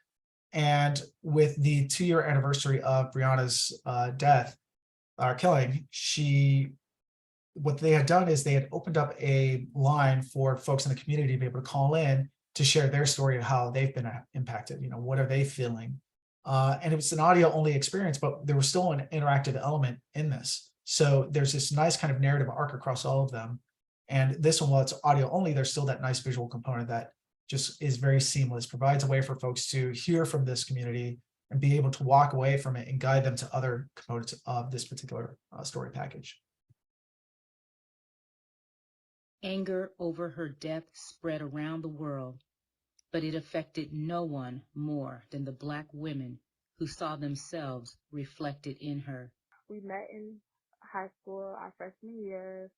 And with the 2-year anniversary of Breonna's death, or killing, what they had done is they had opened up a line for folks in the community to be able to call in to share their story of how they've been impacted. What are they feeling? And it was an audio only experience, but there was still an interactive element in this. So there's this nice kind of narrative arc across all of them. And this one, while it's audio only, there's still that nice visual component that just is very seamless, provides a way for folks to hear from this community and be able to walk away from it and guide them to other components of this particular story package. Anger over her death spread around the world, but it affected no one more than the Black women who saw themselves reflected in her. We met in high school our freshman year,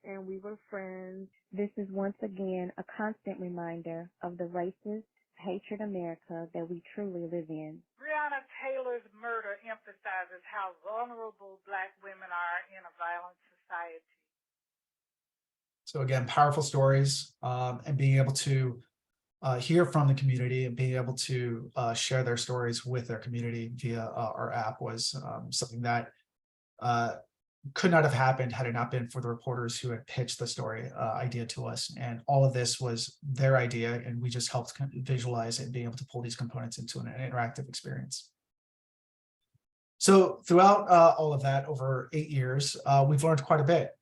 and we were friends. This is once again a constant reminder of the racist, hatred America that we truly live in. Breonna Taylor's murder emphasizes how vulnerable Black women are in a violent society. So again, powerful stories, and being able to hear from the community and being able to share their stories with their community via our app was something that could not have happened had it not been for the reporters who had pitched the story idea to us. And all of this was their idea, and we just helped visualize it and being able to pull these components into an interactive experience. So throughout all of that, over 8 years, we've learned quite a bit.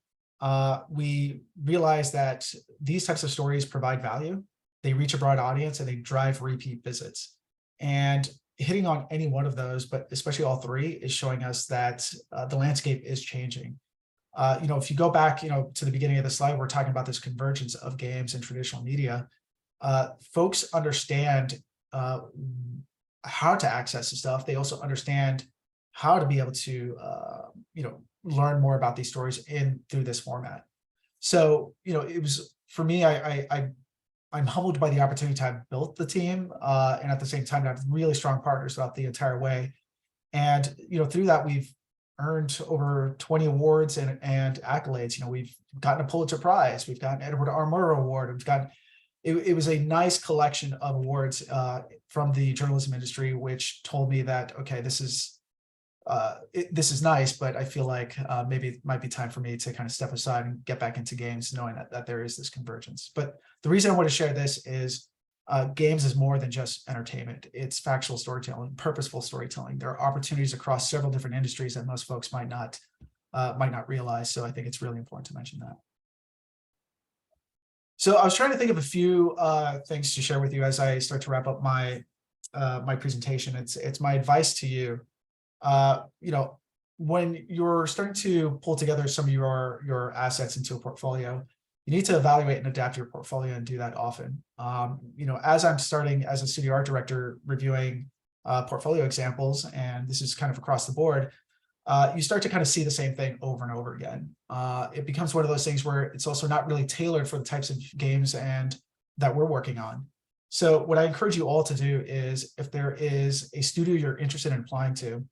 We realized that these types of stories provide value. They reach a broad audience and they drive repeat visits. And hitting on any one of those, but especially all 3, is showing us that the landscape is changing. If you go back, to the beginning of the slide, we're talking about this convergence of games and traditional media. Folks understand how to access the stuff. They also understand how to be able to, learn more about these stories through this format. So, it was, for me, I'm humbled by the opportunity to have built the team, and at the same time to have really strong partners throughout the entire way. And through that, we've earned over 20 awards and accolades. We've gotten a Pulitzer Prize, we've gotten Edward R. Murrow Award, we've got. It was a nice collection of awards from the journalism industry, which told me that, okay, this is nice, but I feel like maybe it might be time for me to kind of step aside and get back into games, knowing that there is this convergence. But the reason I want to share this is games is more than just entertainment. It's factual storytelling, purposeful storytelling. There are opportunities across several different industries that most folks might not realize. So I think it's really important to mention that. So I was trying to think of a few things to share with you as I start to wrap up my presentation. It's my advice to you. When you're starting to pull together some of your assets into a portfolio, you need to evaluate and adapt your portfolio and do that often. As I'm starting as a studio art director reviewing portfolio examples, and this is kind of across the board, you start to kind of see the same thing over and over again. It becomes one of those things where it's also not really tailored for the types of games and that we're working on. So what I encourage you all to do is, if there is a studio you're interested in applying to,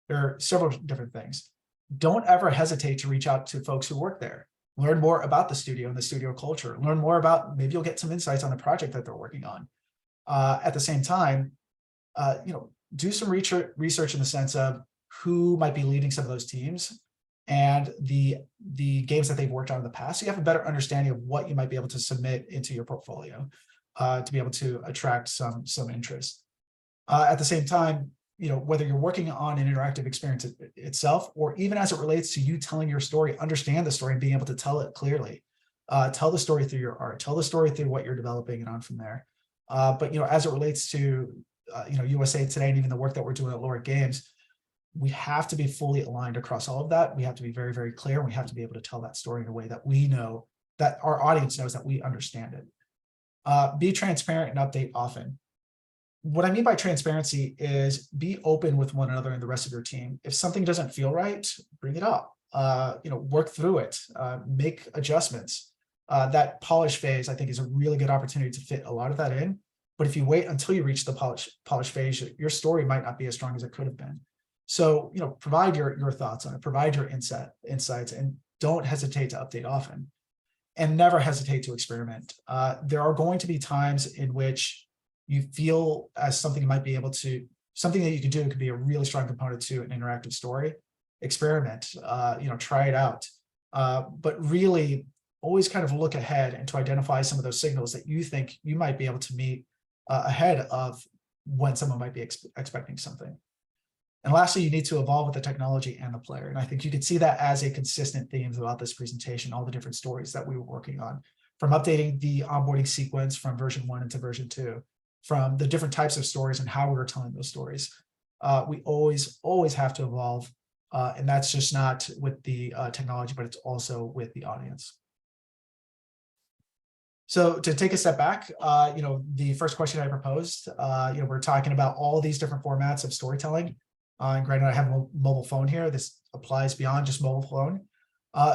there are several different things. Don't ever hesitate to reach out to folks who work there. Learn more about the studio and the studio culture. Learn more about, maybe you'll get some insights on the project that they're working on. At the same time, do some research in the sense of who might be leading some of those teams and the games that they've worked on in the past. So you have a better understanding of what you might be able to submit into your portfolio to be able to attract some interest. At the same time, whether you're working on an interactive experience itself, or even as it relates to you telling your story, understand the story and being able to tell it clearly. Tell the story through your art, tell the story through what you're developing and on from there. But as it relates to USA Today and even the work that we're doing at Lorick Games, we have to be fully aligned across all of that. We have to be very, very clear. We have to be able to tell that story in a way that we know, that our audience knows, that we understand it. Be transparent and update often. What I mean by transparency is be open with one another and the rest of your team. If something doesn't feel right, bring it up. Work through it. Make adjustments. That polish phase, I think, is a really good opportunity to fit a lot of that in. But if you wait until you reach the polish phase, your story might not be as strong as it could have been. So, provide your thoughts on it, provide your insights, and don't hesitate to update often. And never hesitate to experiment. There are going to be times in which you feel as something that you can do could be a really strong component to an interactive story. Experiment, try it out. But really always kind of look ahead and to identify some of those signals that you think you might be able to meet ahead of when someone might be expecting something. And lastly, you need to evolve with the technology and the player. And I think you can see that as a consistent theme throughout this presentation, all the different stories that we were working on, from updating the onboarding sequence from version 1 into version 2, from the different types of stories and how we were telling those stories. We always have to evolve. And that's just not with the technology, but it's also with the audience. So to take a step back, the first question I proposed, we're talking about all these different formats of storytelling. And granted, I have a mobile phone here. This applies beyond just mobile phone.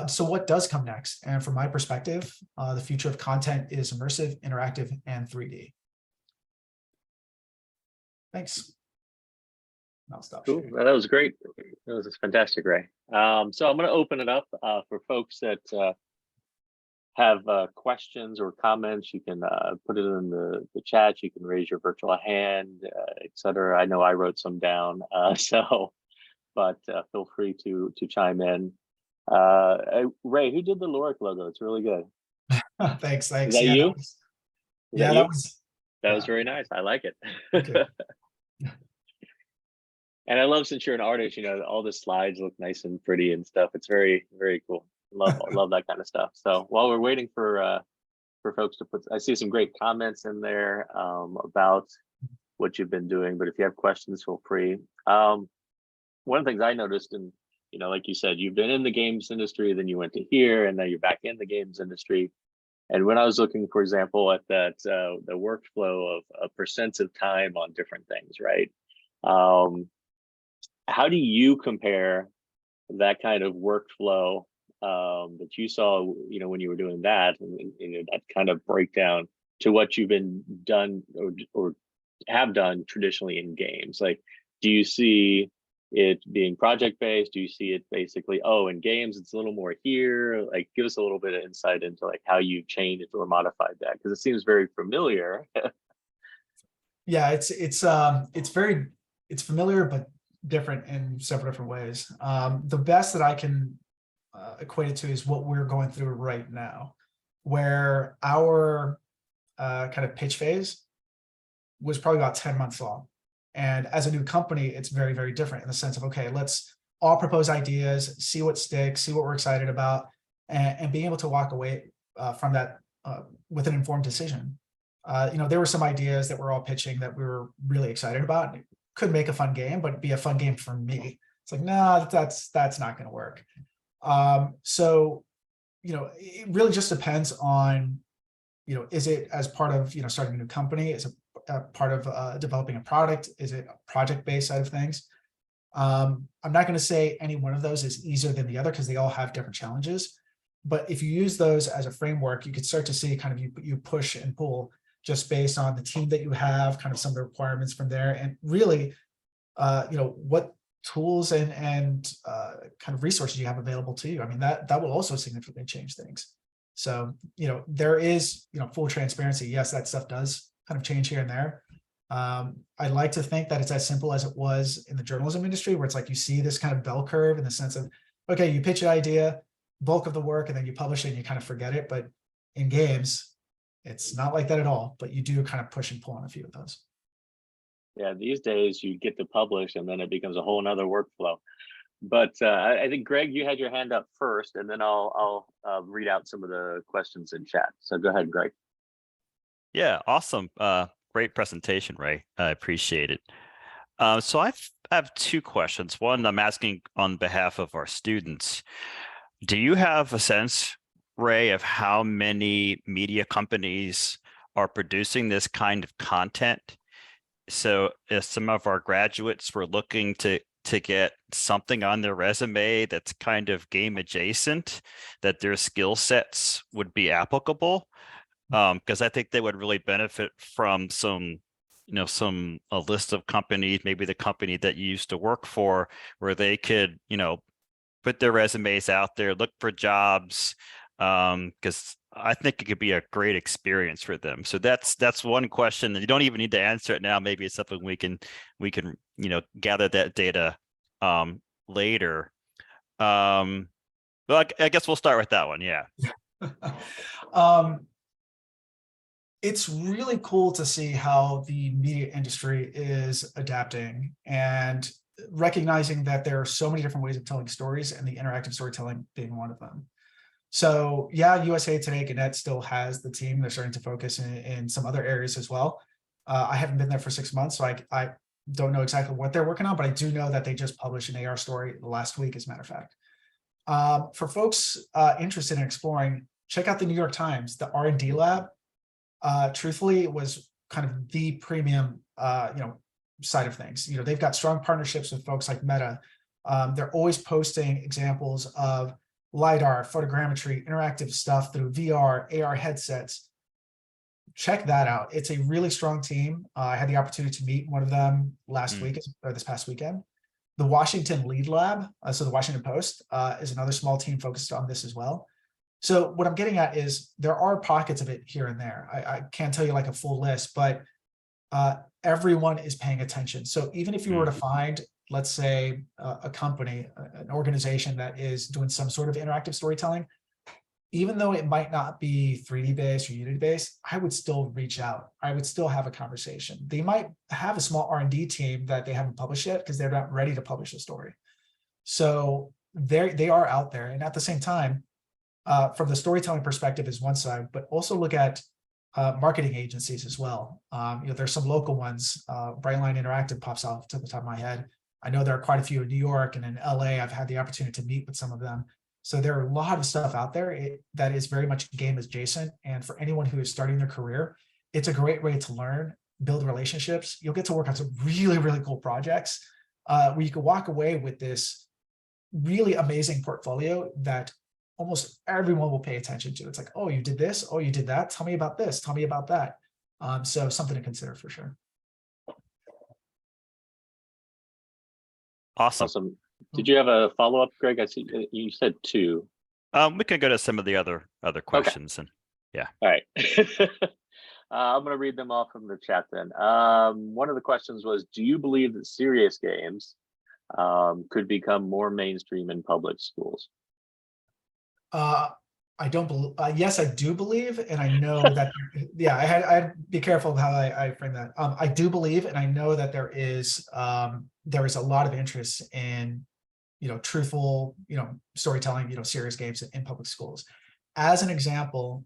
So what does come next? And from my perspective, the future of content is immersive, interactive, and 3D. Thanks. I'll stop. Cool. Well, that was great. That was fantastic, Ray. So I'm going to open it up for folks that have questions or comments. You can put it in the chat. You can raise your virtual hand, etc. I know I wrote some down, but feel free to chime in. Ray, who did the Lorick logo? It's really good. Thanks. Is that you? That was yeah. very nice. I like it. Okay. And I love, since you're an artist, all the slides look nice and pretty and stuff. It's very, very cool. Love that kind of stuff. So while we're waiting for folks to I see some great comments in there about what you've been doing, but if you have questions, feel free. One of the things I noticed, and like you said, you've been in the games industry, then you went to here, and now you're back in the games industry. And when I was looking, for example, at that the workflow of percents of time on different things, right? How do you compare that kind of workflow that you saw, when you were doing that, and that kind of breakdown to what you've been done or have done traditionally in games? Like, do you see it being project-based? Do you see it basically, in games it's a little more here? Like, give us a little bit of insight into like how you've changed or modified that, because it seems very familiar. Yeah, it's familiar, but different in several different ways. The best that I can equate it to is what we're going through right now, where our kind of pitch phase was probably about 10 months long. And as a new company, it's very, very different in the sense of, okay, let's all propose ideas, see what sticks, see what we're excited about, and being able to walk away from that with an informed decision. There were some ideas that we're all pitching that we were really excited about. It could make a fun game, but be a fun game for me. It's like, no, that's not going to work. So it really just depends on, is it as part of, starting a new company? Is it a part of developing a product? Is it a project-based side of things? I'm not going to say any one of those is easier than the other because they all have different challenges. But if you use those as a framework, you can start to see kind of you push and pull just based on the team that you have, kind of some of the requirements from there, and really, what tools and kind of resources you have available to you. I mean, that will also significantly change things. So, there is, full transparency. Yes, that stuff does kind of change here and there. I like to think that it's as simple as it was in the journalism industry, where it's like you see this kind of bell curve in the sense of, okay, you pitch an idea, bulk of the work, and then you publish it and you kind of forget it. But in games, it's not like that at all, but you do kind of push and pull on a few of those. Yeah, these days you get to publish and then it becomes a whole nother workflow. But I think, Greg, you had your hand up first, and then I'll read out some of the questions in chat. So go ahead, Greg. Yeah, awesome. Great presentation, Ray. I appreciate it. So I have two questions. One, I'm asking on behalf of our students. Do you have a sense, Ray, of how many media companies are producing this kind of content? So if some of our graduates were looking to get something on their resume that's kind of game adjacent, that their skill sets would be applicable, because I think they would really benefit from a list of companies, maybe the company that you used to work for, where they could, put their resumes out there, look for jobs, because I think it could be a great experience for them. So that's one question, and you don't even need to answer it now. Maybe it's something we can gather that data later. Well, I guess we'll start with that one. Yeah. It's really cool to see how the media industry is adapting and recognizing that there are so many different ways of telling stories, and the interactive storytelling being one of them. So yeah, USA Today Gannett still has the team. They're starting to focus in some other areas as well. I haven't been there for 6 months, so I don't know exactly what they're working on, but I do know that they just published an AR story last week, as a matter of fact. For folks interested in exploring, check out the New York Times. The R&D lab, truthfully, it was kind of the premium, side of things. They've got strong partnerships with folks like Meta. They're always posting examples of LiDAR, photogrammetry, interactive stuff through VR, AR headsets. Check that out. It's a really strong team. I had the opportunity to meet one of them last week, or this past weekend. The Washington Lead Lab, so the Washington Post, is another small team focused on this as well. So what I'm getting at is there are pockets of it here and there. I can't tell you like a full list, but everyone is paying attention. So even if you were to find, let's say, a company, an organization that is doing some sort of interactive storytelling, even though it might not be 3D based or Unity based, I would still reach out. I would still have a conversation. They might have a small R&D team that they haven't published yet because they're not ready to publish a story. So they are out there. And at the same time, from the storytelling perspective is one side, but also look at marketing agencies as well. There's some local ones. Brightline Interactive pops off to the top of my head. I know there are quite a few in New York and in LA. I've had the opportunity to meet with some of them. So there are a lot of stuff out there that is very much game adjacent. And for anyone who is starting their career, it's a great way to learn, build relationships. You'll get to work on some really, really cool projects where you can walk away with this really amazing portfolio that almost everyone will pay attention to. It's like, oh, you did this. Oh, you did that. Tell me about this. Tell me about that. So something to consider for sure. Awesome. Did you have a follow-up, Greg? I see you said two. We can go to some of the other questions. Okay. And yeah. All right. I'm going to read them off from the chat then. One of the questions was, do you believe that serious games could become more mainstream in public schools? I don't believe, yes, I do believe, and I know that, yeah, I'd be careful of how I frame that. I do believe, and I know that there is a lot of interest in, truthful, storytelling, serious games in public schools. As an example,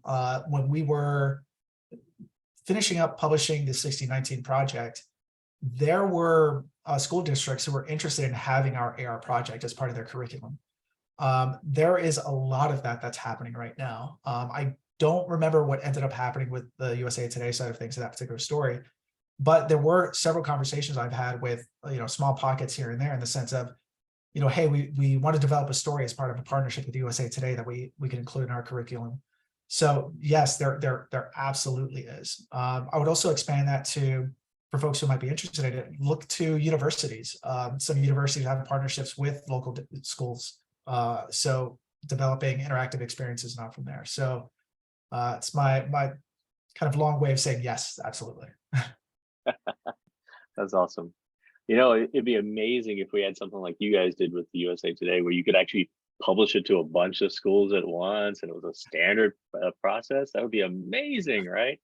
when we were finishing up publishing the 1619 project, there were school districts who were interested in having our AR project as part of their curriculum. There is a lot of that that's happening right now. I don't remember what ended up happening with the USA Today side of things in that particular story, but there were several conversations I've had with, small pockets here and there in the sense of, hey, we want to develop a story as part of a partnership with USA Today that we can include in our curriculum. So yes, there absolutely is. I would also expand that to, for folks who might be interested in it, look to universities. Some universities have partnerships with local schools. So developing interactive experiences not from there. So it's my kind of long way of saying yes, absolutely. That's awesome. It'd be amazing if we had something like you guys did with the USA Today, where you could actually publish it to a bunch of schools at once, and it was a standard process. That would be amazing, right?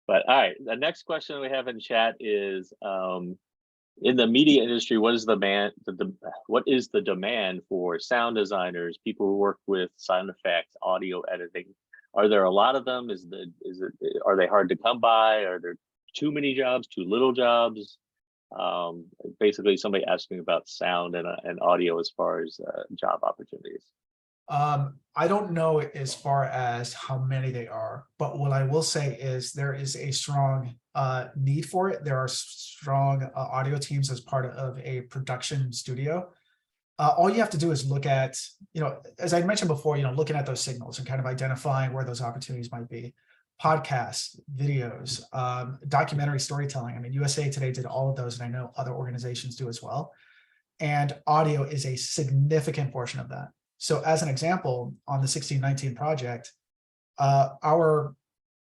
But all right, the next question we have in chat is, in the media industry, what is what is the demand for sound designers, people who work with sound effects, audio editing? Are there a lot of them? Are they hard to come by? Are there too many jobs, too little jobs? Basically somebody asking about sound and audio as far as job opportunities. I don't know as far as how many they are, but what I will say is there is a strong need for it. There are strong audio teams as part of a production studio. All you have to do is look at, as I mentioned before, looking at those signals and kind of identifying where those opportunities might be. Podcasts, videos, documentary storytelling. I mean, USA Today did all of those, and I know other organizations do as well. And audio is a significant portion of that. So as an example, on the 1619 project,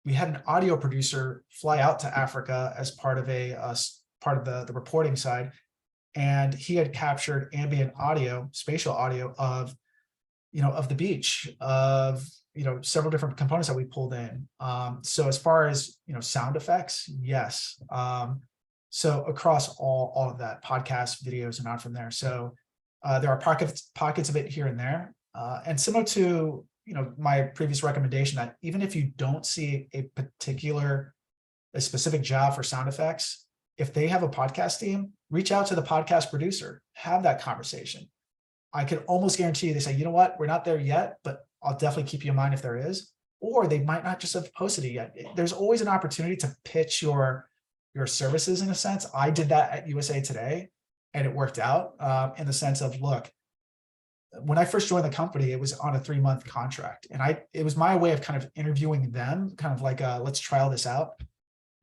we had an audio producer fly out to Africa as part of the reporting side, and he had captured ambient audio, spatial audio of the beach, of several different components that we pulled in. So as far as sound effects, yes. So across all of that, podcasts, videos, and on from there. So there are pockets of it here and there. And similar to my previous recommendation, that even if you don't see a specific job for sound effects, if they have a podcast team, reach out to the podcast producer, have that conversation. I can almost guarantee you they say, you know what, we're not there yet, but I'll definitely keep you in mind if there is. Or they might not just have posted it yet. There's always an opportunity to pitch your services in a sense. I did that at USA Today, and it worked out in the sense of, look, when I first joined the company, it was on a 3-month contract, and it was my way of kind of interviewing them, kind of like, let's trial this out.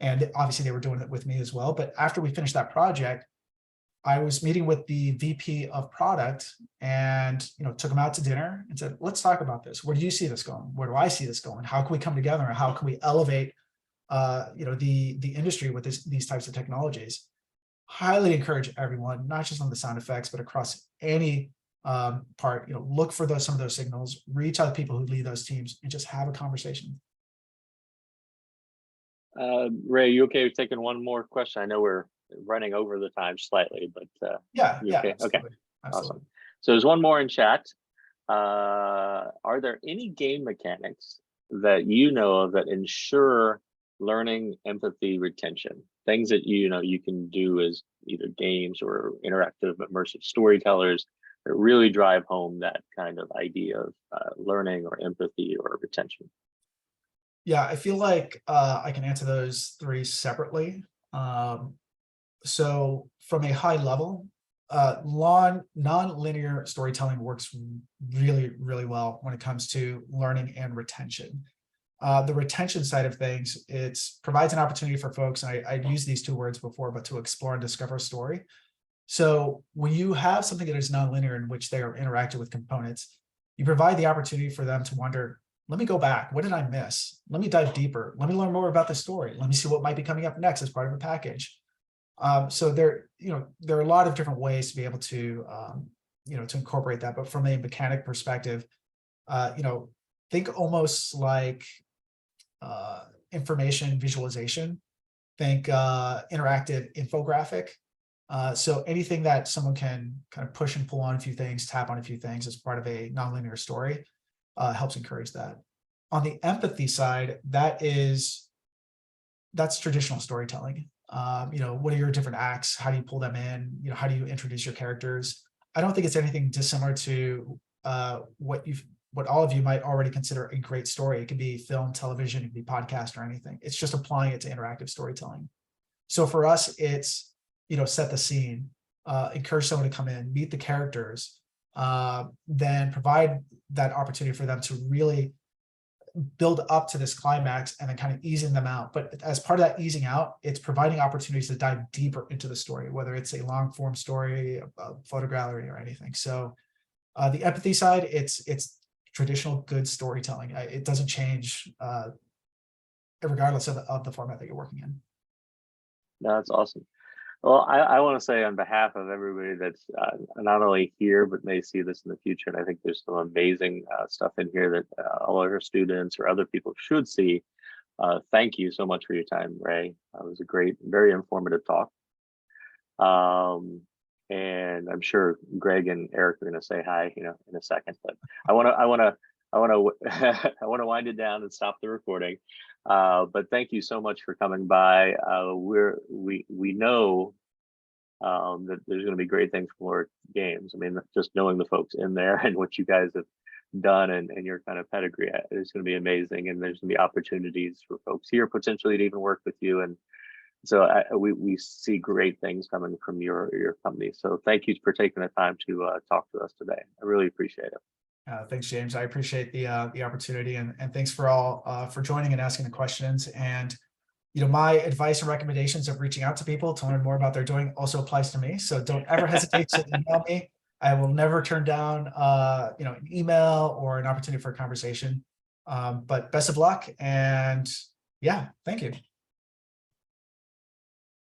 And obviously they were doing it with me as well. But after we finished that project, I was meeting with the VP of product and, took him out to dinner and said, let's talk about this. Where do you see this going? Where do I see this going? How can we come together? And how can we elevate, the industry with these types of technologies? Highly encourage everyone, not just on the sound effects, but across any part, look for some of those signals, reach out to people who lead those teams, and just have a conversation. Ray, you okay with taking one more question? I know we're running over the time slightly, but yeah, okay? Absolutely. Okay, awesome. So there's one more in chat. Are there any game mechanics that you know of that ensure learning, empathy, retention? Things that you can do as either games or interactive immersive storytellers that really drive home that kind of idea of learning or empathy or retention? Yeah, I feel like I can answer those 3 separately. So from a high level, non-linear storytelling works really, really well when it comes to learning and retention. The retention side of things, it provides an opportunity for folks, and I've used these 2 words before, but to explore and discover a story. So when you have something that is non-linear in which they are interacting with components, you provide the opportunity for them to wonder, let me go back. What did I miss? Let me dive deeper. Let me learn more about the story. Let me see what might be coming up next as part of a package. So there are a lot of different ways to be able to, to incorporate that. But from a mechanic perspective, think almost like information visualization. Think interactive infographic. So anything that someone can kind of push and pull on a few things, tap on a few things as part of a nonlinear story helps encourage that. On the empathy side, that's traditional storytelling. What are your different acts? How do you pull them in? How do you introduce your characters? I don't think it's anything dissimilar to what all of you might already consider a great story. It could be film, television, it could be podcast or anything. It's just applying it to interactive storytelling. So for us, it's, set the scene, encourage someone to come in, meet the characters, then provide that opportunity for them to really build up to this climax and then kind of easing them out. But as part of that easing out, it's providing opportunities to dive deeper into the story, whether it's a long form story, a photo gallery or anything. So the empathy side, it's traditional good storytelling. It doesn't change regardless of the format that you're working in. No, that's awesome. Well, I want to say on behalf of everybody that's not only here, but may see this in the future, and I think there's some amazing stuff in here that all of our students or other people should see. Thank you so much for your time, Ray. It was a great, very informative talk. And I'm sure Greg and Eric are going to say hi, in a second, but I want to wind it down and stop the recording. But thank you so much for coming by. We know that there's going to be great things for games. I mean, just knowing the folks in there and what you guys have done and your kind of pedigree is going to be amazing. And there's going to be opportunities for folks here potentially to even work with you. And so we see great things coming from your company. So thank you for taking the time to talk to us today. I really appreciate it. Thanks, James. I appreciate the opportunity, and thanks for all for joining and asking the questions. And my advice and recommendations of reaching out to people to learn more about their doing also applies to me. So don't ever hesitate to email me. I will never turn down an email or an opportunity for a conversation. But best of luck, and yeah, thank you.